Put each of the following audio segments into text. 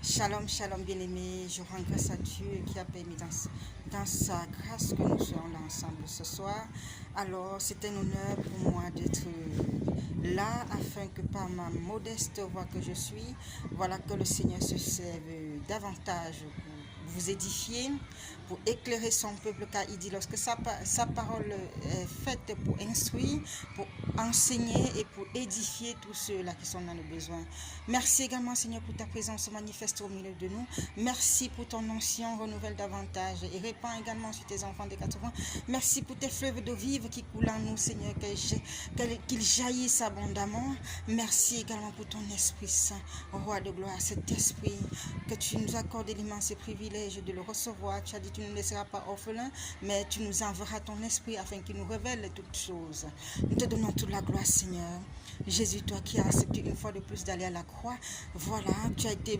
Shalom, shalom bien-aimé, je rends grâce à Dieu qui a permis dans sa grâce que nous soyons là ensemble ce soir. Alors, c'est un honneur pour moi d'être là afin que par ma modeste voix que je suis, voilà que le Seigneur se serve davantage pour vous édifier, pour éclairer son peuple, car il dit lorsque sa parole est faite pour instruire, pour enseigner et pour édifier tous ceux-là qui sont dans le besoin. Merci également Seigneur pour ta présence manifeste au milieu de nous. Merci pour ton onction, renouvelle davantage et répand également sur tes enfants des 80. Merci pour tes fleuves d'eau vive qui coulent en nous Seigneur, qu'ils jaillissent abondamment. Merci également pour ton Esprit Saint, Roi de gloire, cet esprit que tu nous accordes l'immense privilège de le recevoir. Tu as dit tu ne nous laisseras pas orphelins, mais tu nous enverras ton esprit afin qu'il nous révèle toutes choses. Nous te donnons toute la gloire Seigneur. Jésus, toi qui as accepté une fois de plus d'aller à la croix, voilà, tu as été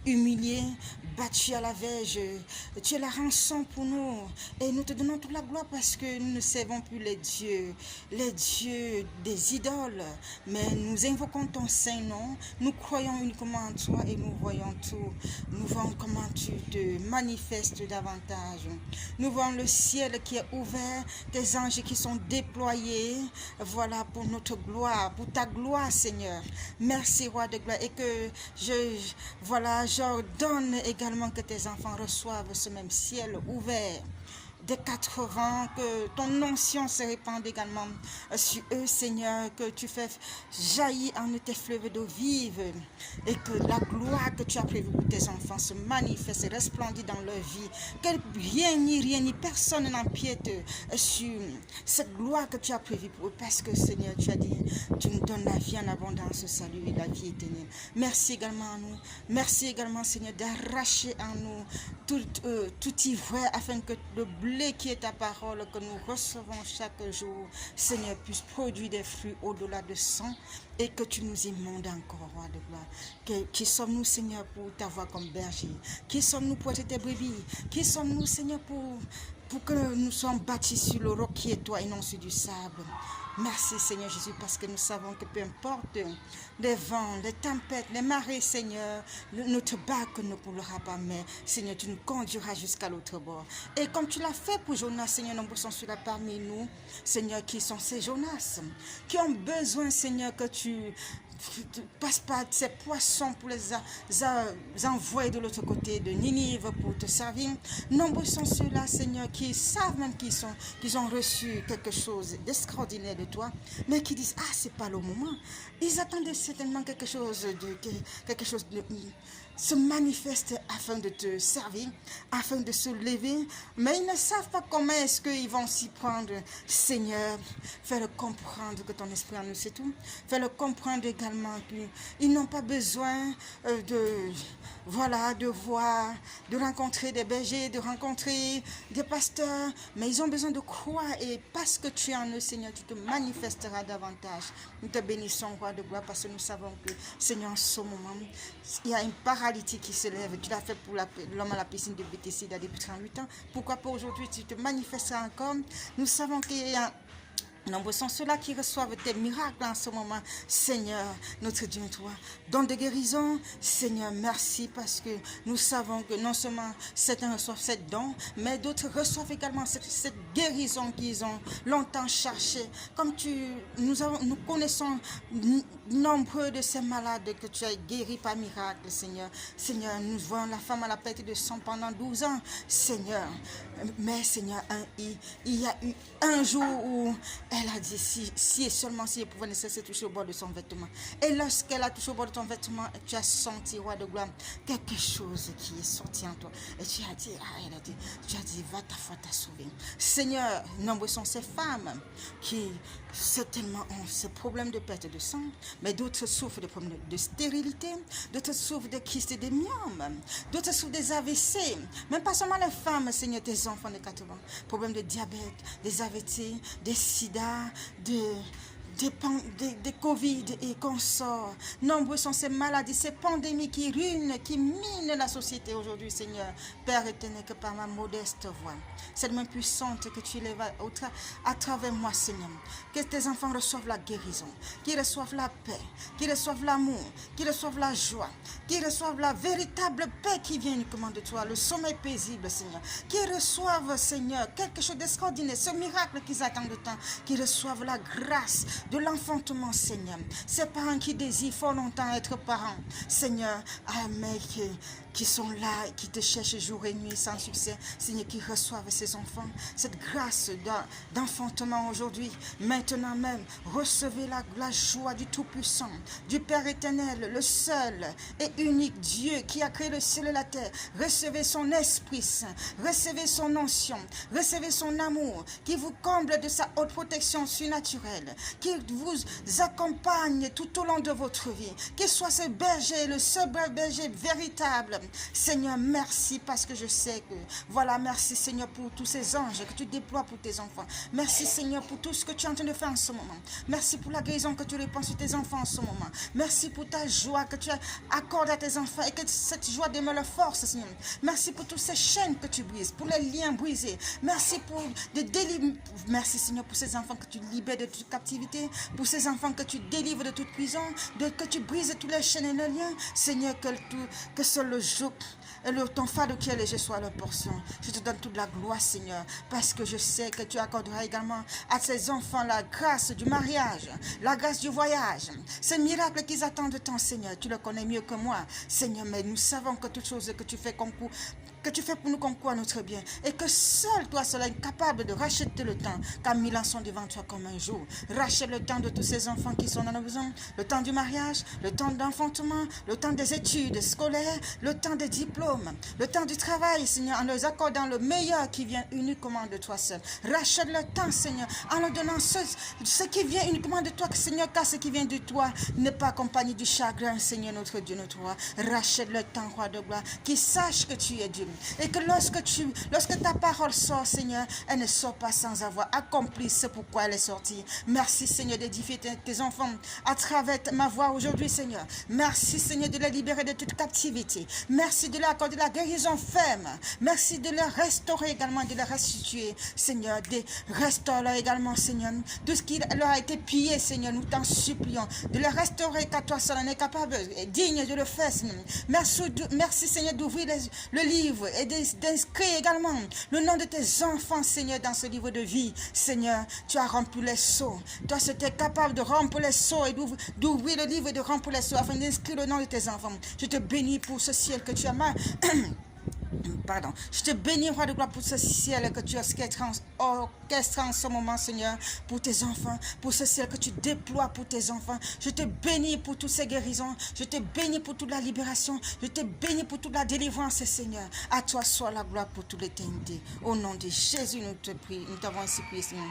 humilié, battu à la verge, tu es la rançon pour nous et nous te donnons toute la gloire parce que nous ne servons plus les dieux des idoles, mais nous invoquons ton saint nom, nous croyons uniquement en toi et nous voyons tout, nous voyons comment tu te manifestes davantage, nous voyons le ciel qui est ouvert, tes anges qui sont déployés, voilà pour notre gloire, pour ta gloire Seigneur, merci Roi de gloire et que j'ordonne également que tes enfants reçoivent ce même ciel ouvert des 80, que ton onction se répande également sur eux, Seigneur, que tu fais jaillir en eux tes fleuves d'eau vive et que la gloire que tu as prévue pour tes enfants se manifeste et resplendit dans leur vie, que rien ni personne n'empiète sur cette gloire que tu as prévue pour eux, parce que Seigneur, tu as dit, tu nous donnes la vie en abondance, le salut et la vie éternelle. Merci également à nous, merci également Seigneur d'arracher en nous tout ivraie afin que le blé qui est ta parole que nous recevons chaque jour, Seigneur, puisse produire des fruits au-delà de 100 et que tu nous immondes encore, Roi de gloire. Qui sommes-nous, Seigneur, pour t'avoir comme berger? Qui sommes-nous pour être tes brebis? Qui sommes-nous, Seigneur, pour que nous soyons bâtis sur le roc qui est toi et non sur du sable? Merci Seigneur Jésus, parce que nous savons que peu importe les vents, les tempêtes, les marées, Seigneur, notre barque ne coulera pas, mais Seigneur, tu nous conduiras jusqu'à l'autre bord. Et comme tu l'as fait pour Jonas, Seigneur, nombreux sont ceux-là parmi nous, Seigneur, qui sont ces Jonas, qui ont besoin, Seigneur, que tu passe par ces poissons pour les envoyer de l'autre côté de Ninive pour te servir. Nombreux sont ceux-là, Seigneur, qui savent même qu'ils ont reçu quelque chose d'extraordinaire de toi, mais qui disent, ah, c'est pas le moment. Ils attendaient certainement quelque chose de se manifeste afin de te servir, afin de se lever, mais ils ne savent pas comment est-ce qu'ils vont s'y prendre. Seigneur, fais-le comprendre que ton esprit en nous, c'est tout. Fais-le comprendre également qu'ils n'ont pas besoin de voir, de rencontrer des bergers, de rencontrer des pasteurs, mais ils ont besoin de croire, et parce que tu es en eux, Seigneur, tu te manifesteras davantage. Nous te bénissons, Roi de gloire, parce que nous savons que, Seigneur, en ce moment, il y a une paralytique qui se lève. Tu l'as fait pour l'homme à la piscine de Bethesda depuis 38 ans. Pourquoi pas aujourd'hui tu te manifesteras encore? Nous savons qu'il y a nombreux sont ceux-là qui reçoivent tes miracles en ce moment. Seigneur, notre Dieu, toi, don de guérison, Seigneur, merci, parce que nous savons que non seulement certains reçoivent cette don, mais d'autres reçoivent également cette guérison qu'ils ont longtemps cherchée. Comme nous connaissons nombreux de ces malades que tu as guéris par miracle, Seigneur. Seigneur, nous voyons la femme à la perte de sang pendant 12 ans, Seigneur. Mais Seigneur, il y a eu un jour où elle a dit, si et seulement si elle pouvait ne cesser de toucher au bord de son vêtement. Et lorsqu'elle a touché au bord de ton vêtement, tu as senti, Roi de gloire, quelque chose qui est sorti en toi. Et tu as dit, va, ta foi t'a sauvé. Seigneur, nombreux sont ces femmes qui certainement ont ce problème de perte de sang, mais d'autres souffrent de problèmes de stérilité, d'autres souffrent de kystes et des myomes, d'autres souffrent des AVC, même pas seulement les femmes, Seigneur, tes enfants de 80, problèmes de diabète, des AVC, des sida, des Covid et consorts. Nombreux sont ces maladies, ces pandémies qui ruinent, qui minent la société aujourd'hui, Seigneur. Père éternel, que par ma modeste voix, cette main puissante que tu élèves à travers moi, Seigneur, que tes enfants reçoivent la guérison, qu'ils reçoivent la paix, qu'ils reçoivent l'amour, qu'ils reçoivent la joie, qu'ils reçoivent la véritable paix qui vient uniquement de toi, le sommeil paisible, Seigneur, qu'ils reçoivent, Seigneur, quelque chose d'extraordinaire, ce miracle qu'ils attendent tant, qu'ils reçoivent la grâce de l'enfantement, Seigneur. Ces parents qui désirent fort longtemps être parents, Seigneur, mais qui sont là, qui te cherchent jour et nuit sans succès, Seigneur, qui reçoivent ces enfants, cette grâce d'enfantement aujourd'hui, maintenant même, recevez la joie du Tout-Puissant, du Père éternel, le seul et unique Dieu qui a créé le ciel et la terre. Recevez son Esprit Saint, recevez son onction, recevez son amour, qui vous comble de sa haute protection surnaturelle, qui vous accompagne tout au long de votre vie, qu'il soit ce berger, le seul berger véritable. Seigneur, merci parce que je sais que, voilà, merci Seigneur pour tous ces anges que tu déploies pour tes enfants. Merci Seigneur pour tout ce que tu es en train de faire en ce moment. Merci pour la guérison que tu répands sur tes enfants en ce moment. Merci pour ta joie que tu accordes à tes enfants et que cette joie demeure leur force, Seigneur. Merci pour toutes ces chaînes que tu brises, pour les liens brisés. Merci pour des délivres. Merci Seigneur pour ces enfants que tu libères de toute captivité, pour ces enfants que tu délivres de toute prison, que tu brises toutes les chaînes et les liens. Seigneur, que seul le jour et ton fardeau qui est léger soit leur portion. Je te donne toute la gloire, Seigneur, parce que je sais que tu accorderas également à ces enfants la grâce du mariage, la grâce du voyage. Ces miracles qu'ils attendent tant, Seigneur, tu le connais mieux que moi, Seigneur, mais nous savons que toutes choses que tu fais concourent, que tu fais pour nous concours à notre bien, et que seul toi seul est capable de racheter le temps, car 1000 ans sont devant toi comme un jour. Rachète le temps de tous ces enfants qui sont dans nos besoins, le temps du mariage, le temps d'enfantement, le temps des études scolaires, le temps des diplômes, le temps du travail, Seigneur, en leur accordant le meilleur qui vient uniquement de toi seul. Rachète le temps, Seigneur, en leur donnant ce qui vient uniquement de toi, Seigneur, car ce qui vient de toi n'est pas accompagné du chagrin, Seigneur, notre Dieu, notre roi. Rachète le temps, roi de gloire, qui sache que tu es Dieu. Et que lorsque ta parole sort, Seigneur, elle ne sort pas sans avoir accompli ce pourquoi elle est sortie. Merci, Seigneur, d'édifier tes enfants à travers ma voix aujourd'hui, Seigneur. Merci, Seigneur, de les libérer de toute captivité. Merci de leur accorder la guérison ferme. Merci de leur restaurer également, de leur restituer, Seigneur. Restaure-leur également, Seigneur. Tout ce qui leur a été pillé, Seigneur, nous t'en supplions. De leur restaurer, car toi seul en es capable et digne de le faire, Seigneur. Merci, Seigneur, d'ouvrir le livre et d'inscrire également le nom de tes enfants, Seigneur, dans ce livre de vie. Seigneur, tu as rempli les sceaux. Toi, c'était capable de rompre les sceaux et d'ouvrir le livre et de rompre les sceaux afin d'inscrire le nom de tes enfants. Je te bénis pour ce ciel que tu as Pardon. Je te bénis, roi de gloire, pour ce ciel que tu orchestres en ce moment, Seigneur, pour tes enfants, pour ce ciel que tu déploies pour tes enfants. Je te bénis pour toutes ces guérisons. Je te bénis pour toute la libération. Je te bénis pour toute la délivrance, Seigneur. À toi soit la gloire pour toute l'éternité. Au nom de Jésus, nous te prions. Nous t'avons ainsi prié, Seigneur.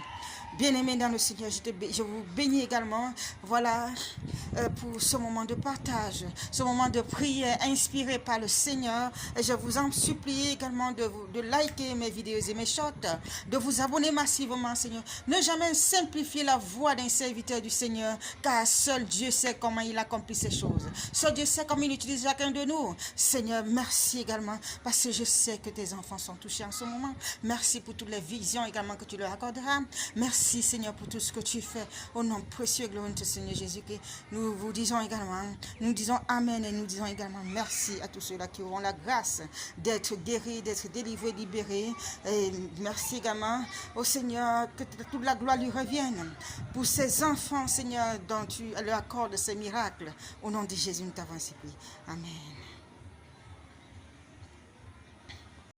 Bien-aimé dans le Seigneur, je vous bénis également, voilà, pour ce moment de partage, ce moment de prière inspiré par le Seigneur. Et je vous en supplie également de liker mes vidéos et mes shorts, de vous abonner massivement, Seigneur. Ne jamais simplifier la voix d'un serviteur du Seigneur, car seul Dieu sait comment il accomplit ces choses. Seul Dieu sait comment il utilise chacun de nous. Seigneur, merci également, parce que je sais que tes enfants sont touchés en ce moment. Merci pour toutes les visions également que tu leur accorderas. Merci, Seigneur, pour tout ce que tu fais. Au nom précieux et glorieux de Seigneur Jésus, que nous vous disons également, nous disons Amen et nous disons également merci à tous ceux-là qui auront la grâce d'être guéris, d'être délivrés, libérés. Et merci également au Seigneur, que toute la gloire lui revienne pour ces enfants, Seigneur, dont tu leur accordes ces miracles. Au nom de Jésus, nous t'avons ainsi prié. Amen.